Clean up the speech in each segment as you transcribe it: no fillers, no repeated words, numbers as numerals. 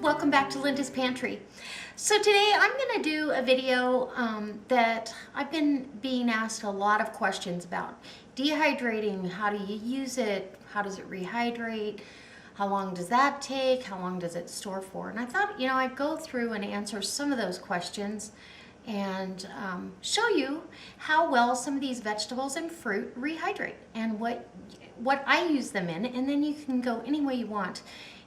Welcome back to Linda's Pantry. So today I'm going to do a video that I've been being asked a lot of questions about. Dehydrating, how do you use it? How does it rehydrate? How long does that take? How long does it store for? And I thought, I'd go through and answer some of those questions and show you how well some of these vegetables and fruit rehydrate and what I use them in, and then you can go any way you want,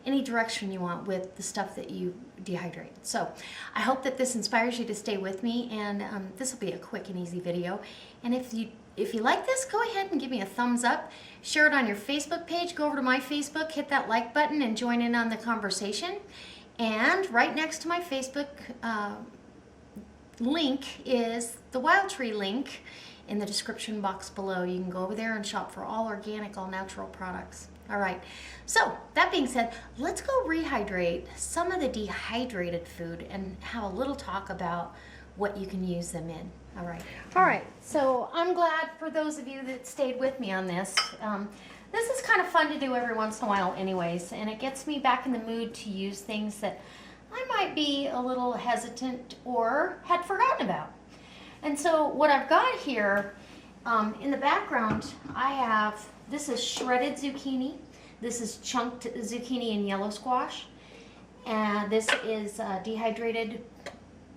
any direction you want with the stuff that you dehydrate. So I hope that this inspires you to stay with me, and this will be a quick and easy video. And if you like this, go ahead and give me a thumbs up, share it on your Facebook page, go over to my Facebook, hit that like button and join in on the conversation. And right next to my Facebook link is the Wild Tree link in the description box below. You can go over there and shop for all organic, all natural products. All right, so that being said, let's go rehydrate some of the dehydrated food and have a little talk about what you can use them in. All right, so I'm glad for those of you that stayed with me on this. This is kind of fun to do every once in a while anyways, and it gets me back in the mood to use things that I might be a little hesitant or had forgotten about. And so what I've got here in the background, I have, this is shredded zucchini, this is chunked zucchini and yellow squash, and this is dehydrated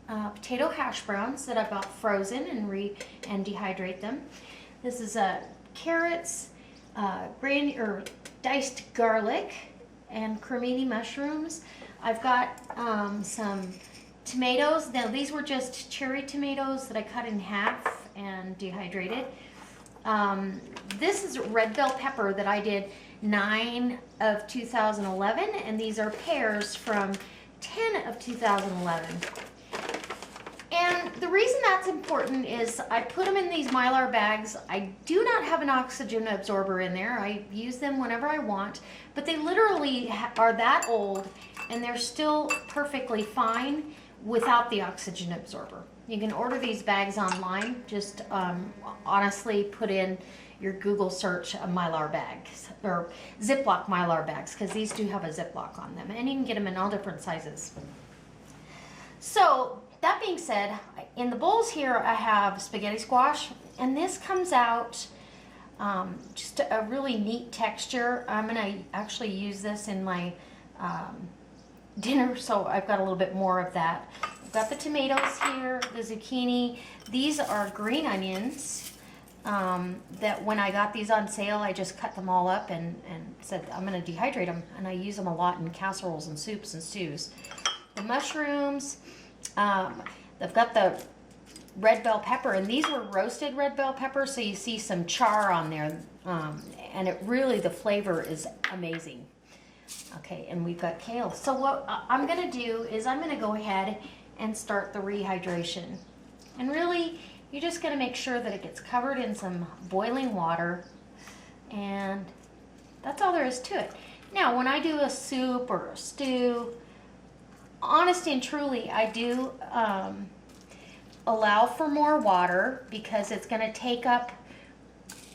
potato hash browns that I've got frozen and dehydrate them. This is carrots, diced garlic, and cremini mushrooms. I've got some tomatoes. Now these were just cherry tomatoes that I cut in half and dehydrated. This is red bell pepper that I did 9 of 2011, and these are pears from 10 of 2011. And the reason that's important is I put them in these Mylar bags. I do not have an oxygen absorber in there. I use them whenever I want, but they literally are that old and they're still perfectly fine without the oxygen absorber. You can order these bags online. Just honestly put in your Google search Mylar bags or Ziploc Mylar bags, because these do have a Ziploc on them, and you can get them in all different sizes. So that being said, in the bowls here I have spaghetti squash, and this comes out just a really neat texture. I'm going to actually use this in my dinner, so I've got a little bit more of that. I've got the tomatoes here, the zucchini. These are green onions that when I got these on sale, I just cut them all up and said I'm going to dehydrate them, and I use them a lot in casseroles and soups and stews. The mushrooms, I've got the red bell pepper, and these were roasted red bell pepper, so you see some char on there, and it really, the flavor is amazing. Okay, and we've got kale. So what I'm going to do is I'm going to go ahead and start the rehydration. And really, you're just going to make sure that it gets covered in some boiling water, and that's all there is to it. Now, when I do a soup or a stew, honestly and truly, I do allow for more water because it's going to take up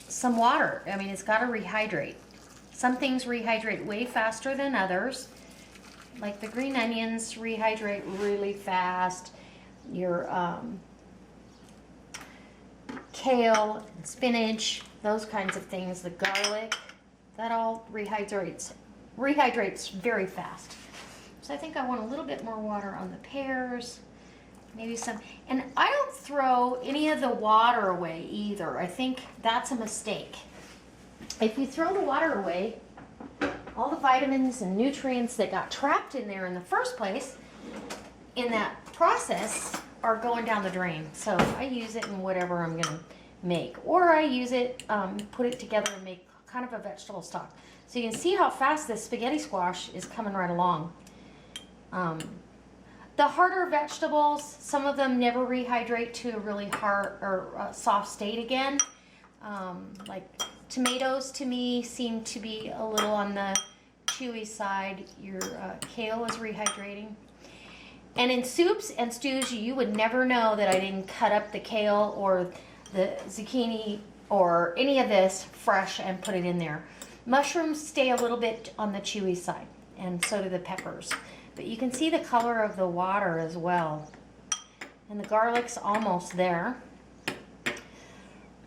some water. I mean, it's got to rehydrate. Some things rehydrate way faster than others. Like the green onions rehydrate really fast. Your kale, and spinach, those kinds of things, the garlic, that all rehydrates very fast. So I think I want a little bit more water on the pears, maybe some, and I don't throw any of the water away either. I think that's a mistake. If you throw the water away, all the vitamins and nutrients that got trapped in there in the first place in that process are going down the drain. So I use it in whatever I'm going to make, or I use it, put it together and make kind of a vegetable stock. So you can see how fast this spaghetti squash is coming right along. The harder vegetables, some of them never rehydrate to a really hard or soft state again. Like tomatoes, to me, seem to be a little on the chewy side. Your kale is rehydrating. And in soups and stews, you would never know that I didn't cut up the kale or the zucchini or any of this fresh and put it in there. Mushrooms stay a little bit on the chewy side, and so do the peppers. But you can see the color of the water as well. And the garlic's almost there.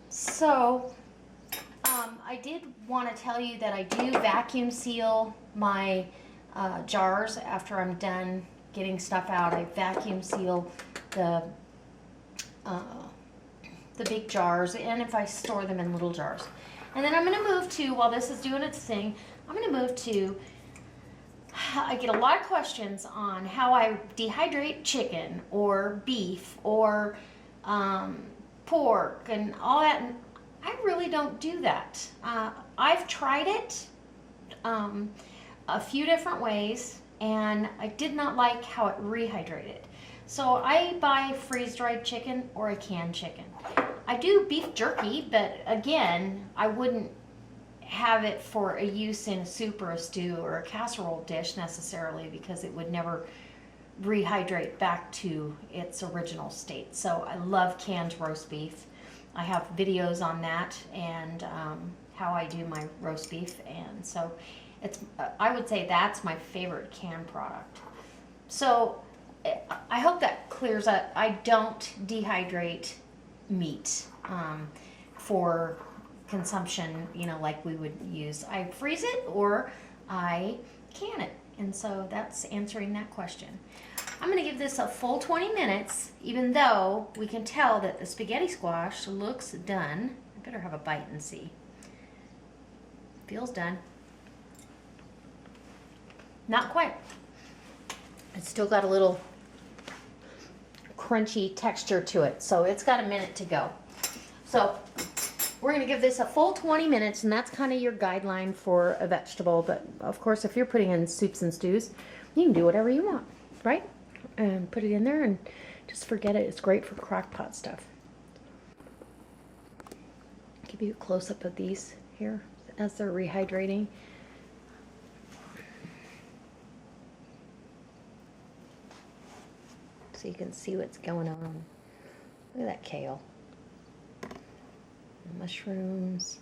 So, I did want to tell you that I do vacuum seal my jars after I'm done getting stuff out. I vacuum seal the big jars, and if I store them in little jars. And then I'm going to move to, while this is doing its thing, I'm going to move to, I get a lot of questions on how I dehydrate chicken or beef or pork and all that. And I really don't do that. I've tried it a few different ways, and I did not like how it rehydrated. So I buy freeze-dried chicken or a canned chicken. I do beef jerky, but again, I wouldn't have it for a use in a soup or a stew or a casserole dish necessarily, because it would never rehydrate back to its original state. So I love canned roast beef. I have videos on that and how I do my roast beef, and so it's I would say that's my favorite canned product. So I hope that clears up. I don't dehydrate meat for consumption, you know, like we would use. I freeze it or I can it, and so that's answering that question. I'm going to give this a full 20 minutes, even though we can tell that the spaghetti squash looks done. I better have a bite and see. Feels done. Not quite. It's still got a little crunchy texture to it, so it's got a minute to go. So we're going to give this a full 20 minutes, and that's kind of your guideline for a vegetable. But of course, if you're putting in soups and stews, you can do whatever you want, right? And put it in there and just forget it. It's great for crock pot stuff. Give you a close-up of these here as they're rehydrating. So you can see what's going on. Look at that kale. The mushrooms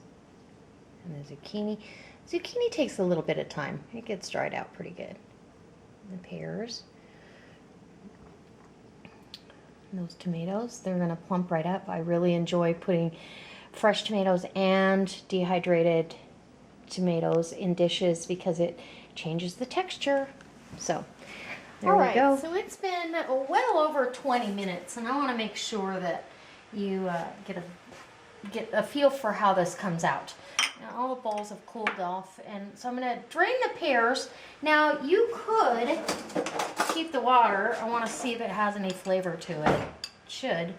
and the zucchini. Zucchini takes a little bit of time. It gets dried out pretty good. And the pears. And those tomatoes, they're going to plump right up. I really enjoy putting fresh tomatoes and dehydrated tomatoes in dishes because it changes the texture. So there we go. So it's been well over 20 minutes, and I want to make sure that you get a feel for how this comes out. Now all the bowls have cooled off, and so I'm going to drain the pears. Now you could keep the water. I want to see if it has any flavor to it. It should.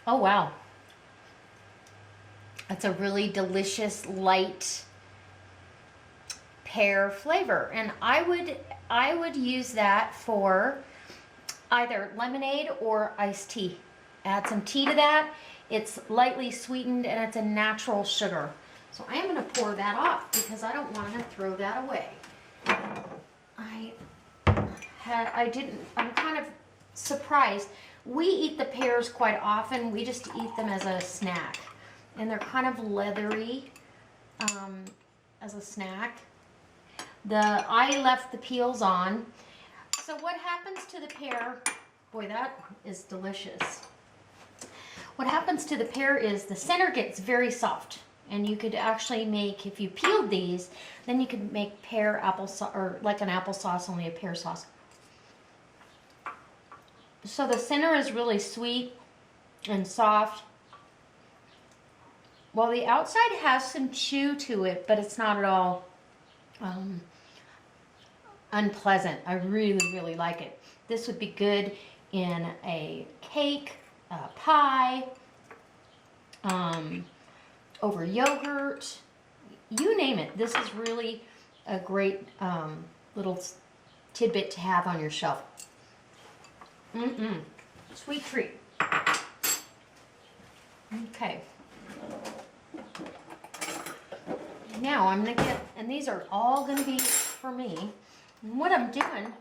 Oh wow. That's a really delicious light pear flavor, and I would use that for either lemonade or iced tea. Add some tea to that. It's lightly sweetened and it's a natural sugar. So I am going to pour that off because I don't want to throw that away. I'm kind of surprised. We eat the pears quite often. We just eat them as a snack. And they're kind of leathery as a snack. I left the peels on. So what happens to the pear? Boy, that is delicious. What happens to the pear is the center gets very soft, and you could actually make, if you peeled these, then you could make pear applesauce, or like an applesauce, only a pear sauce. So the center is really sweet and soft. Well, the outside has some chew to it, but it's not at all unpleasant. I really, really like it. This would be good in a cake, pie, over yogurt, you name it. This is really a great little tidbit to have on your shelf. Sweet treat. Okay. Now I'm going to get, and these are all going to be for me. And what I'm doing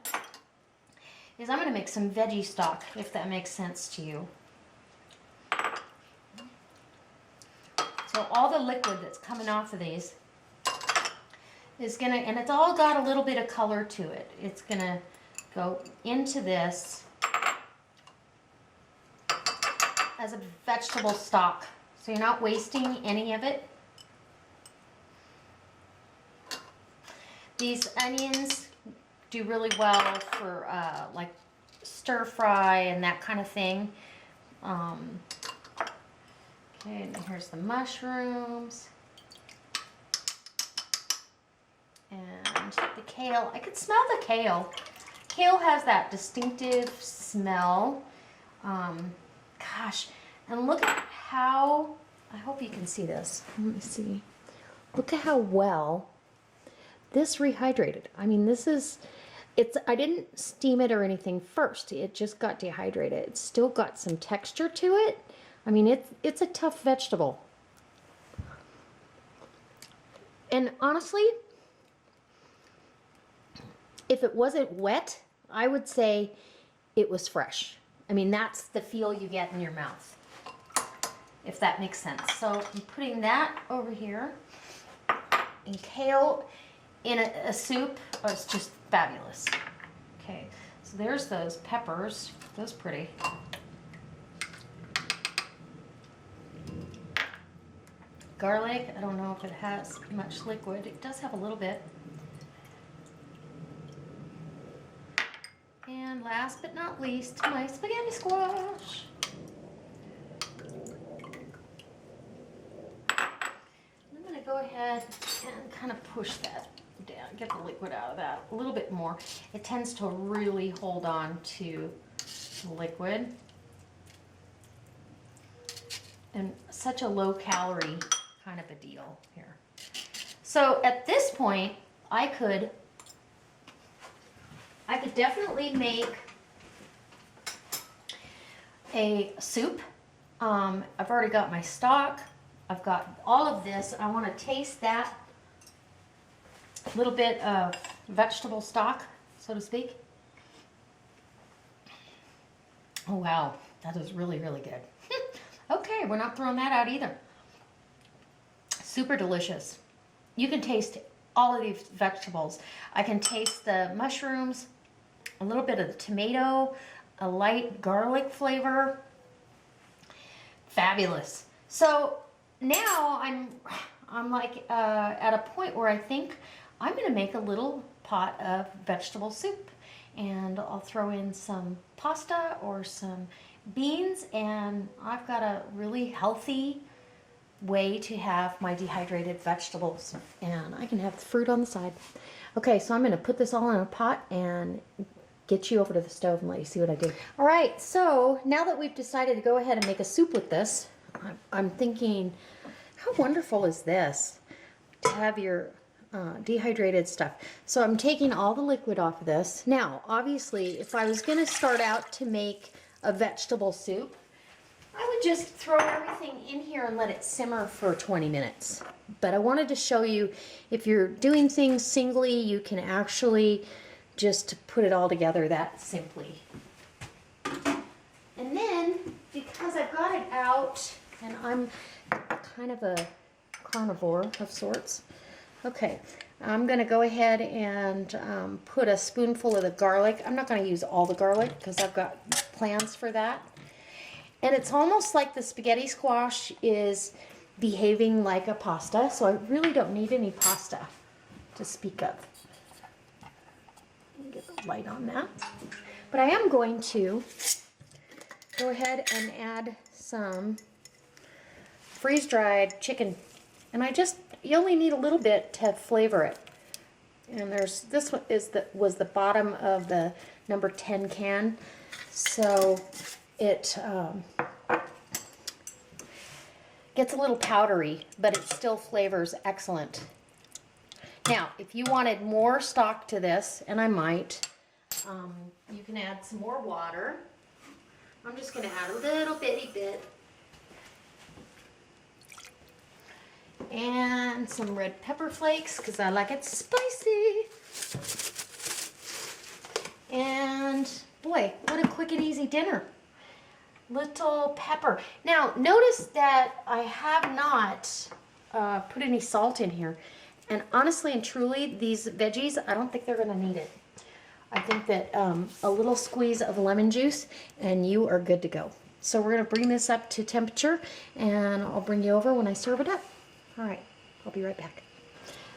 is I'm going to make some veggie stock, if that makes sense to you. So all the liquid that's coming off of these is gonna, and it's all got a little bit of color to it. It's gonna go into this as a vegetable stock. So you're not wasting any of it. These onions do really well for like stir fry and that kind of thing. Okay, and here's the mushrooms. And the kale. I could smell the kale. Kale has that distinctive smell. Gosh, and look at how, I hope you can see this. Let me see. Look at how well this rehydrated. I mean, this is, I didn't steam it or anything first. It just got dehydrated. It's still got some texture to it. I mean, it's a tough vegetable. And honestly, if it wasn't wet, I would say it was fresh. I mean, that's the feel you get in your mouth, if that makes sense. So I'm putting that over here. And kale in a soup is just fabulous. Okay, so there's those peppers. Those pretty. Garlic, I don't know if it has much liquid. It does have a little bit. And last but not least, my spaghetti squash. I'm going to go ahead and kind of push that down, get the liquid out of that a little bit more. It tends to really hold on to the liquid. And such a low calorie kind of a deal here. So at this point, I could definitely make a soup. I've already got my stock. I've got all of this. I want to taste that little bit of vegetable stock, so to speak. Oh wow, that is really, really good. Okay, we're not throwing that out either. Super delicious. You can taste all of these vegetables. I can taste the mushrooms, a little bit of the tomato, a light garlic flavor. Fabulous. So now I'm like at a point where I think I'm gonna make a little pot of vegetable soup, and I'll throw in some pasta or some beans, and I've got a really healthy way to have my dehydrated vegetables, and I can have the fruit on the side. Okay, so I'm going to put this all in a pot and get you over to the stove and let you see what I do. All right, so now that we've decided to go ahead and make a soup with this, I'm thinking, how wonderful is this to have your dehydrated stuff. So I'm taking all the liquid off of this. Now, obviously, if I was going to start out to make a vegetable soup, I would just throw everything in here and let it simmer for 20 minutes. But I wanted to show you, if you're doing things singly, you can actually just put it all together that simply. And then, because I've got it out, and I'm kind of a carnivore of sorts, okay, I'm going to go ahead and put a spoonful of the garlic. I'm not going to use all the garlic because I've got plans for that. And it's almost like the spaghetti squash is behaving like a pasta, so I really don't need any pasta to speak of. Get the light on that. But I am going to go ahead and add some freeze-dried chicken. And you only need a little bit to flavor it. And this one was the bottom of the number 10 can. So it gets a little powdery, but it still flavors excellent. Now, if you wanted more stock to this, and I might, you can add some more water. I'm just going to add a little bitty bit. And some red pepper flakes, because I like it spicy. And boy, what a quick and easy dinner. Little pepper. Now, notice that I have not put any salt in here. And honestly and truly, these veggies, I don't think they're gonna need it. I think that a little squeeze of lemon juice and you are good to go. So we're gonna bring this up to temperature and I'll bring you over when I serve it up. All right, I'll be right back.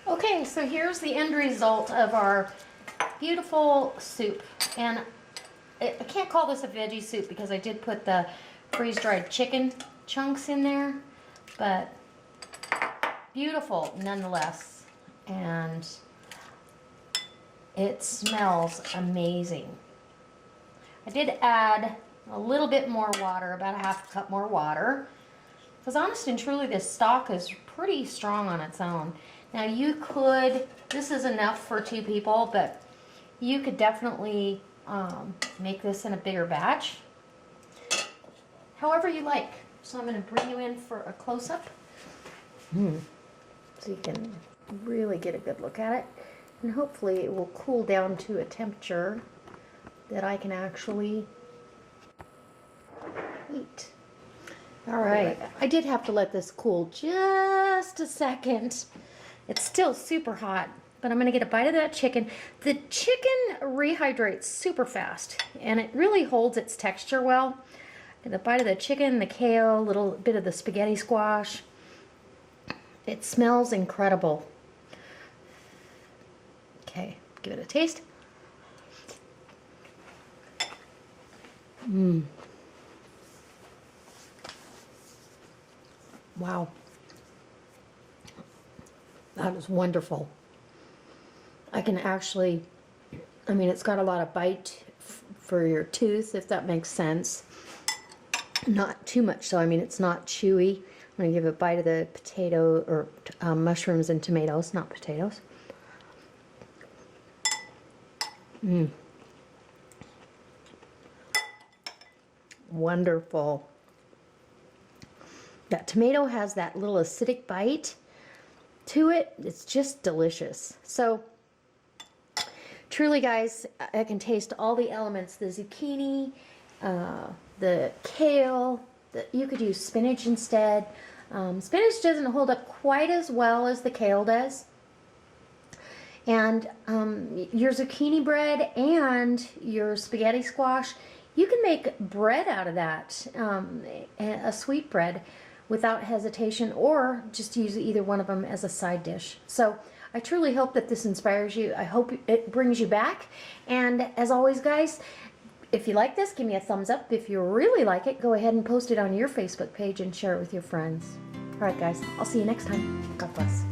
Okay, so here's the end result of our beautiful soup. And I can't call this a veggie soup because I did put the freeze-dried chicken chunks in there, but beautiful nonetheless. And it smells amazing. I did add a little bit more water, about a half a cup more water, because honest and truly this stock is pretty strong on its own. Now you could, this is enough for 2 people, but you could definitely make this in a bigger batch, however you like. So I'm going to bring you in for a close-up so you can really get a good look at it, and hopefully it will cool down to a temperature that I can actually eat. All right, I did have to let this cool just a second. It's still super hot, but I'm gonna get a bite of that chicken. The chicken rehydrates super fast and it really holds its texture well. Get a bite of the chicken, the kale, a little bit of the spaghetti squash. It smells incredible. Okay, give it a taste. Wow. That is wonderful. I can actually, I mean, it's got a lot of bite for your tooth, if that makes sense. Not too much, so I mean, it's not chewy. I'm going to give a bite of the potato, or mushrooms and tomatoes, not potatoes. Wonderful. That tomato has that little acidic bite to it. It's just delicious. So truly guys, I can taste all the elements, the zucchini, the kale, you could use spinach instead. Spinach doesn't hold up quite as well as the kale does. And your zucchini bread and your spaghetti squash, you can make bread out of that, a sweet bread, without hesitation, or just use either one of them as a side dish. So I truly hope that this inspires you. I hope it brings you back. And as always, guys, if you like this, give me a thumbs up. If you really like it, go ahead and post it on your Facebook page and share it with your friends. All right, guys, I'll see you next time. God bless.